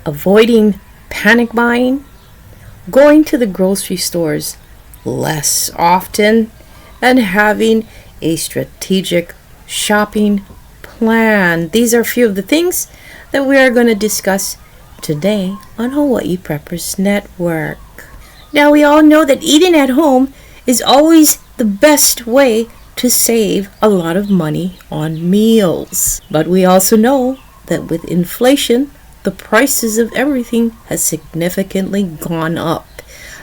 avoiding panic buying, going to the grocery stores less often, and having a strategic shopping plan. These are a few of the things that we are going to discuss today on Hawaii Preppers Network. Now, we all know that eating at home is always the best way to save a lot of money on meals. But we also know that with inflation, the prices of everything has significantly gone up,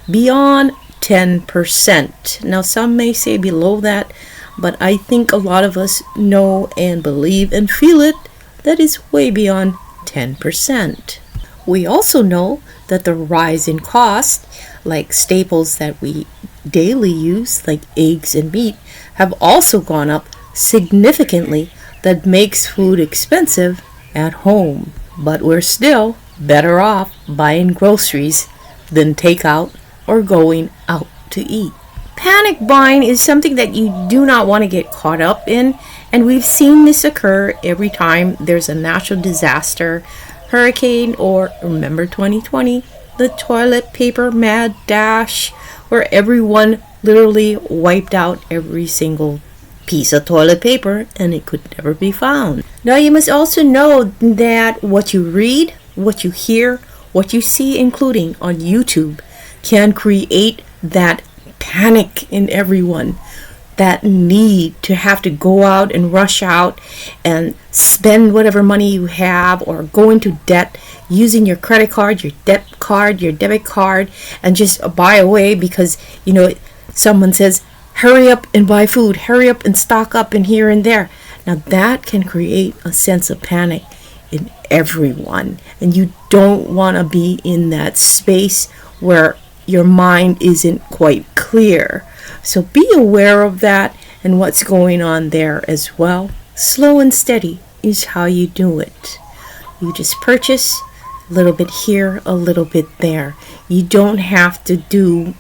beyond 10%. Now, some may say below that, but I think a lot of us know and believe and feel it that is way beyond 10%. We also know that the rise in cost, like staples that we daily use, like eggs and meat, have also gone up significantly. That makes food expensive at home. But we're still better off buying groceries than takeout or going out to eat. Panic buying is something that you do not want to get caught up in, and we've seen this occur every time there's a natural disaster, hurricane, or remember 2020, the toilet paper mad dash, where everyone literally wiped out every single piece of toilet paper and it could never be found. Now, you must also know that what you read, what you hear, what you see, including on YouTube, can create that panic in everyone, that need to have to go out and rush out and spend whatever money you have, or go into debt using your credit card, your debit card, your debit card, and just buy away because someone says hurry up and buy food, hurry up and stock up and here and there. Now that can create a sense of panic in everyone, and you don't want to be in that space where your mind isn't quite clear. So be aware of that and what's going on there as well. Slow and steady is how you do it. You just purchase a little bit here, a little bit there. You don't have to do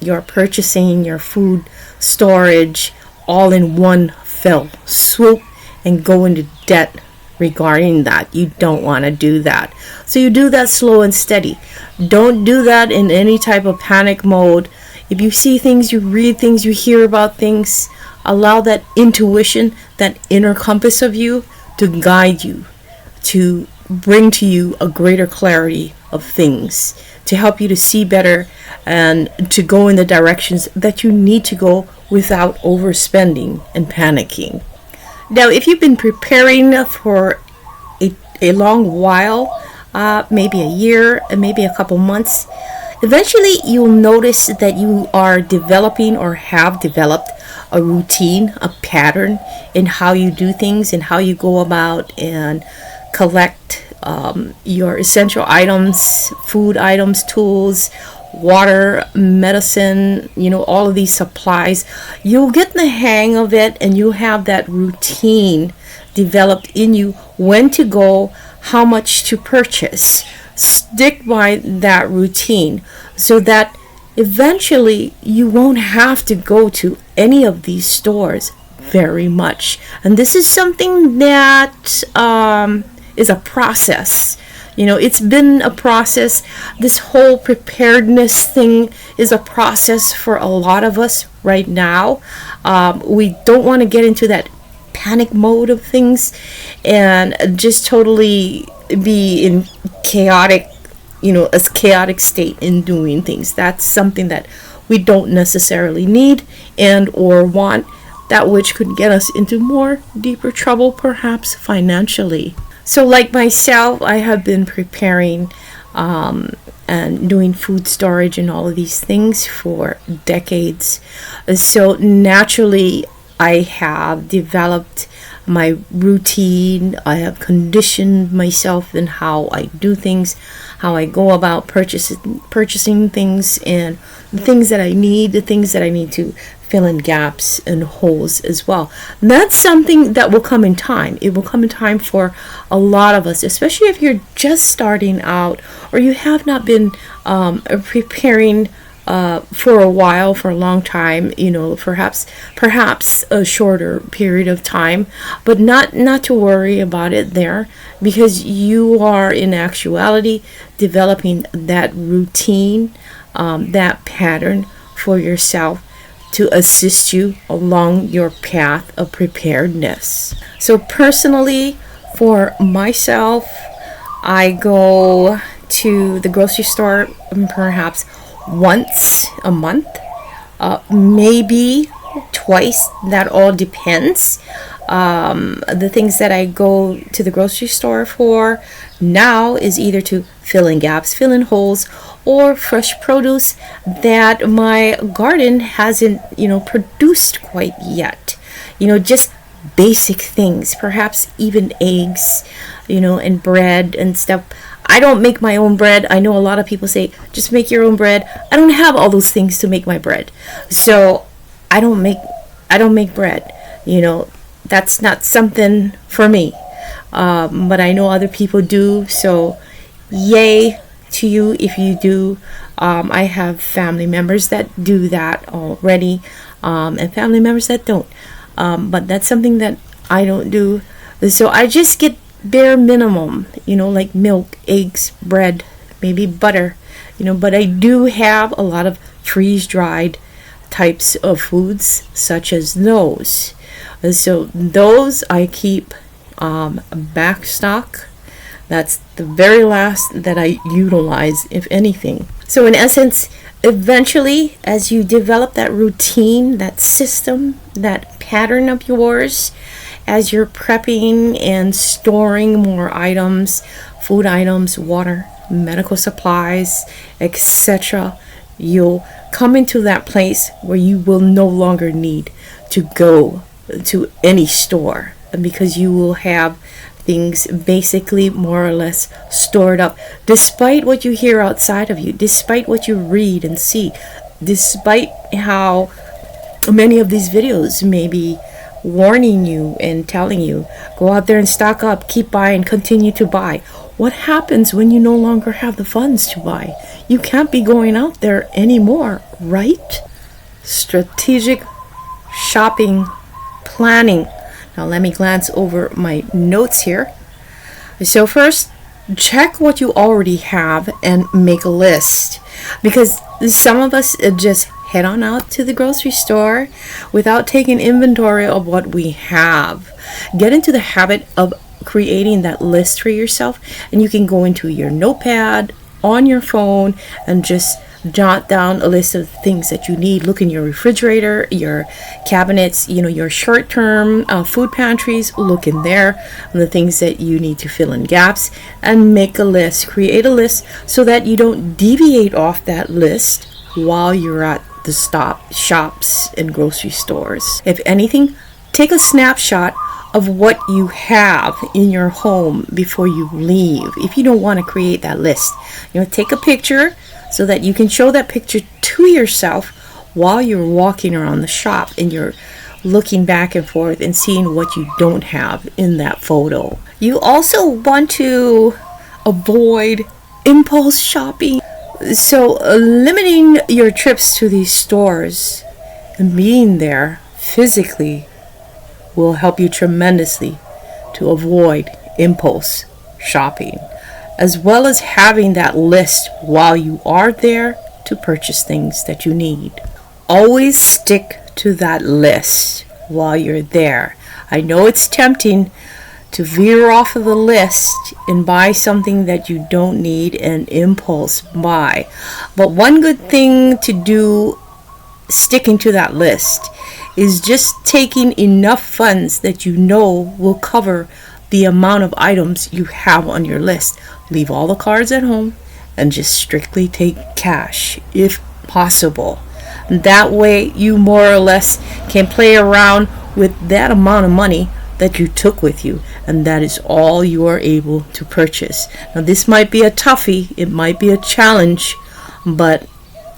your purchasing, your food storage, all in one fell swoop and go into debt regarding that. You don't want to do that. So you do that slow and steady. Don't do that in any type of panic mode. If you see things, you read things, you hear about things, allow that intuition, that inner compass of you to guide you, to bring to you a greater clarity of things, to help you to see better and to go in the directions that you need to go without overspending and panicking. Now, if you've been preparing for a long while, maybe a year, maybe a couple months, eventually you'll notice that you are developing or have developed a routine, a pattern in how you do things and how you go about and collect your essential items, food items, tools, water, medicine, all of these supplies. You'll get the hang of it and you'll have that routine developed in you, when to go, how much to purchase. Stick by that routine so that eventually you won't have to go to any of these stores very much. And this is something that is a process. It's been a process. This whole preparedness thing is a process for a lot of us right now. We don't want to get into that panic mode of things and just totally be in chaotic state in doing things. That's something that we don't necessarily need and or want, that which could get us into more deeper trouble, perhaps financially. So like myself, I have been preparing and doing food storage and all of these things for decades. So naturally, I have developed my routine. I have conditioned myself in how I do things, how I go about purchasing things, and the things that I need, the things that I need to fill in gaps and holes as well. And that's something that will come in time. It will come in time for a lot of us, especially if you're just starting out or you have not been preparing for a while, for a long time, perhaps a shorter period of time, but not to worry about it there, because you are in actuality developing that routine, that pattern for yourself to assist you along your path of preparedness. So personally, for myself, I go to the grocery store perhaps once a month, maybe twice. That all depends. The things that I go to the grocery store for now is either to fill in gaps, fill in holes, or fresh produce that my garden hasn't, produced quite yet. Just basic things, perhaps even eggs, and bread and stuff. I don't make my own bread. I know a lot of people say, just make your own bread. I don't have all those things to make my bread. So I don't make bread. That's not something for me. But I know other people do. So yay to you if you do. I have family members that do that already, and family members that don't. But that's something that I don't do. So I just get bare minimum, like milk, eggs, bread, maybe butter, but I do have a lot of freeze-dried types of foods such as those. So those I keep back stock. That's the very last that I utilize, if anything. So in essence, eventually, as you develop that routine, that system, that pattern of yours, as you're prepping and storing more items, food items, water, medical supplies, etc., you'll come into that place where you will no longer need to go to any store, because you will have things basically more or less stored up, despite what you hear outside of you, despite what you read and see, despite how many of these videos may be warning you and telling you, go out there and stock up, keep buying, continue to buy. What happens when you no longer have the funds to buy? You can't be going out there anymore, right? Strategic shopping planning. Now let me glance over my notes here. So first, check what you already have and make a list, because some of us just head on out to the grocery store without taking inventory of what we have. Get into the habit of creating that list for yourself, and you can go into your notepad on your phone and just jot down a list of things that you need. Look in your refrigerator, your cabinets, your short-term food pantries. Look in there, and the things that you need to fill in gaps, and make a list. Create a list so that you don't deviate off that list while you're at the shops and grocery stores. If anything, take a snapshot of what you have in your home before you leave. If you don't want to create that list, take a picture so that you can show that picture to yourself while you're walking around the shop and you're looking back and forth and seeing what you don't have in that photo. You also want to avoid impulse shopping. So limiting your trips to these stores and being there physically will help you tremendously to avoid impulse shopping, as well as having that list while you are there to purchase things that you need. Always stick to that list while you're there. I know it's tempting to veer off of the list and buy something that you don't need and impulse buy. But one good thing to do, sticking to that list, is just taking enough funds that you know will cover the amount of items you have on your list. Leave all the cards at home and just strictly take cash if possible. That way you more or less can play around with that amount of money that you took with you, and that is all you are able to purchase. Now this might be a toughie, it might be a challenge, but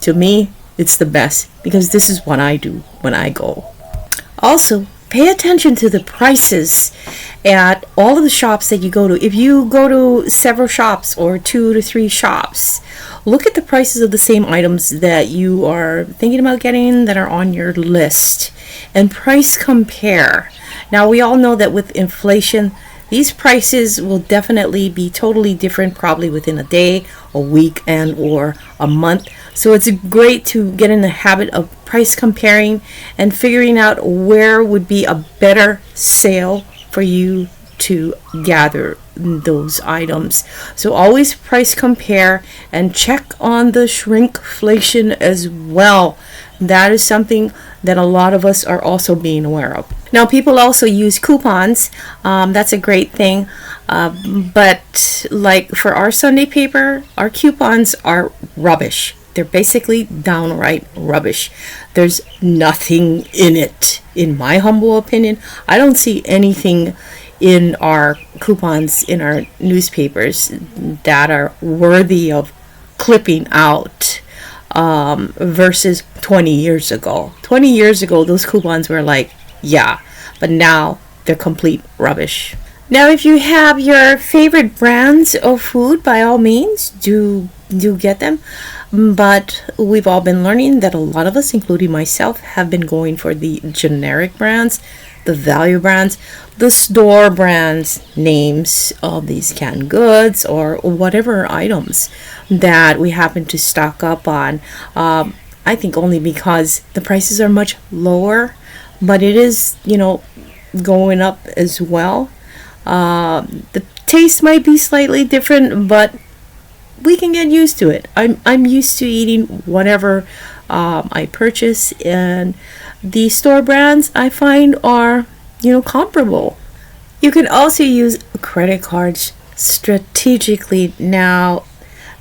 to me it's the best, because this is what I do when I go. Also, pay attention to the prices at all of the shops that you go to. If you go to several shops or 2 to 3 shops, look at the prices of the same items that you are thinking about getting that are on your list and price compare. Now, we all know that with inflation, these prices will definitely be totally different, probably within a day, a week, and or a month. So it's great to get in the habit of price comparing and figuring out where would be a better sale for you to gather those items. So always price compare and check on the shrinkflation as well. That is something that a lot of us are also being aware of. Now, people also use coupons. That's a great thing. But like for our Sunday paper, our coupons are rubbish. They're basically downright rubbish. There's nothing in it, in my humble opinion. I don't see anything in our coupons in our newspapers that are worthy of clipping out, versus 20 years ago. 20 years ago, those coupons were like, yeah, but now they're complete rubbish. Now, if you have your favorite brands of food, by all means, do get them. But we've all been learning that a lot of us, including myself, have been going for the generic brands, the value brands, the store brands, names of these canned goods or whatever items that we happen to stock up on. I think only because the prices are much lower, but it is, going up as well. The taste might be slightly different, but we can get used to it. I'm used to eating whatever I purchase, and the store brands I find are, comparable. You can also use credit cards strategically. Now,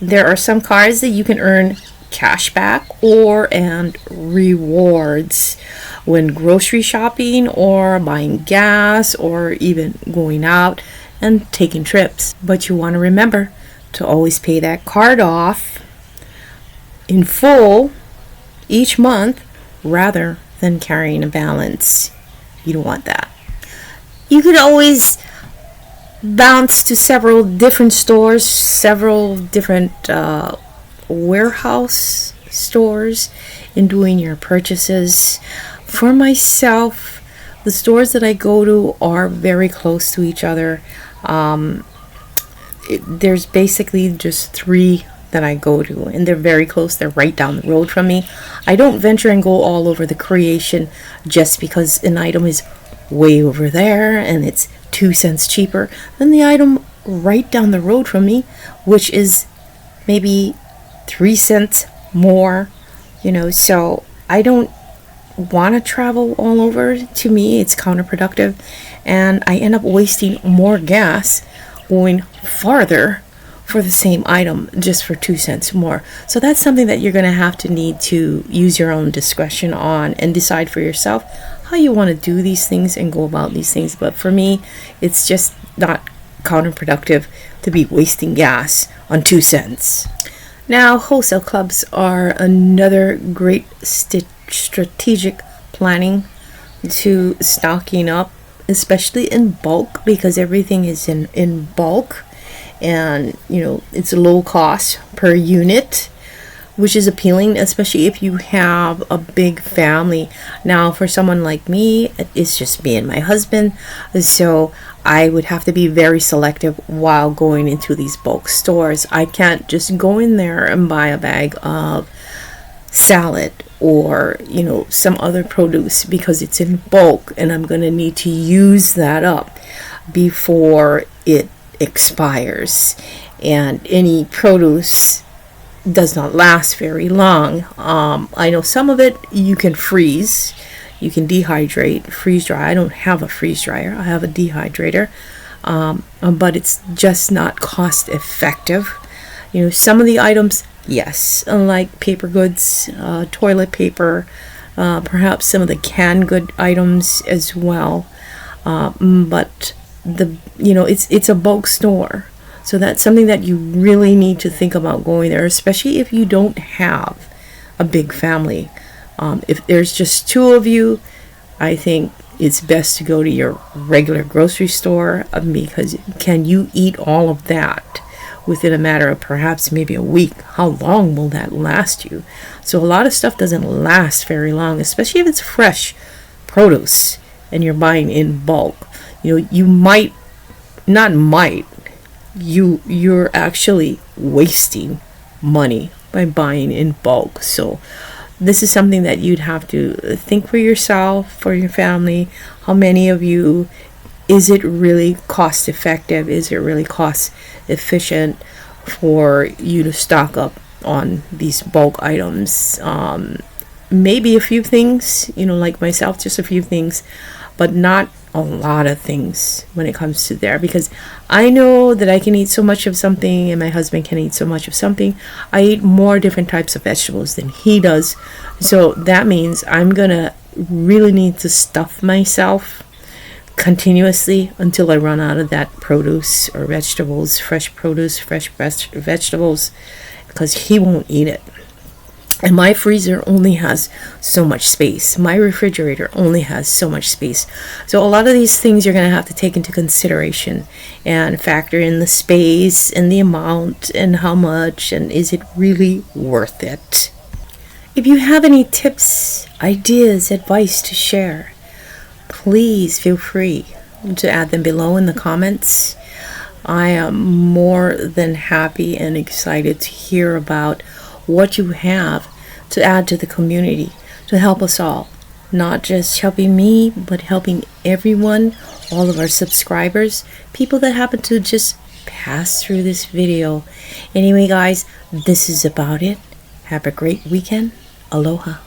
there are some cards that you can earn cash back and rewards when grocery shopping or buying gas or even going out and taking trips. But you want to remember to always pay that card off in full each month rather than carrying a balance. You don't want that. You could always bounce to several different stores, several different warehouse stores in doing your purchases. For myself, the stores that I go to are very close to each other. There's basically just 3 that I go to, and they're very close. They're right down the road from me. I don't venture and go all over the creation just because an item is way over there and it's 2 cents cheaper than the item right down the road from me, which is maybe 3 cents more, so I don't want to travel all over. To me, it's counterproductive, and I end up wasting more gas going farther for the same item just for 2 cents more. So that's something that you're going to need to use your own discretion on and decide for yourself how you want to do these things and go about these things. But for me, it's just not counterproductive to be wasting gas on 2 cents. Now, wholesale clubs are another great strategic planning to stocking up, especially in bulk, because everything is in bulk, and it's low cost per unit, which is appealing, especially if you have a big family. Now, for someone like me, it's just me and my husband, so I would have to be very selective while going into these bulk stores. I can't just go in there and buy a bag of salad or some other produce because it's in bulk and I'm going to need to use that up before it expires. And any produce does not last very long. I know some of it you can freeze, you can dehydrate, freeze dry. I don't have a freeze dryer, I have a dehydrator, but it's just not cost effective. Some of the items, yes, like paper goods, toilet paper, perhaps some of the canned good items as well, but it's a bulk store. So that's something that you really need to think about going there, especially if you don't have a big family. If there's just 2 of you, I think it's best to go to your regular grocery store, because can you eat all of that within a matter of perhaps maybe a week. How long will that last you? So a lot of stuff doesn't last very long, especially if it's fresh produce and you're buying in bulk. You might, not might, you're actually wasting money by buying in bulk. So this is something that you'd have to think for yourself, for your family. How many of you? Is it really cost effective? Is it really cost efficient for you to stock up on these bulk items? Maybe a few things, like myself, just a few things, but not a lot of things when it comes to there, because I know that I can eat so much of something and my husband can eat so much of something. I eat more different types of vegetables than he does. So that means I'm gonna really need to stuff myself continuously until I run out of that produce or vegetables, fresh produce, fresh vegetables, because he won't eat it. And my freezer only has so much space. My refrigerator only has so much space. So a lot of these things you're going to have to take into consideration and factor in the space and the amount and how much, and is it really worth it? If you have any tips, ideas, advice to share, please feel free to add them below in the comments. I am more than happy and excited to hear about what you have to add to the community to help us all. Not just helping me, but helping everyone, all of our subscribers, people that happen to just pass through this video. Anyway, guys, this is about it. Have a great weekend. Aloha.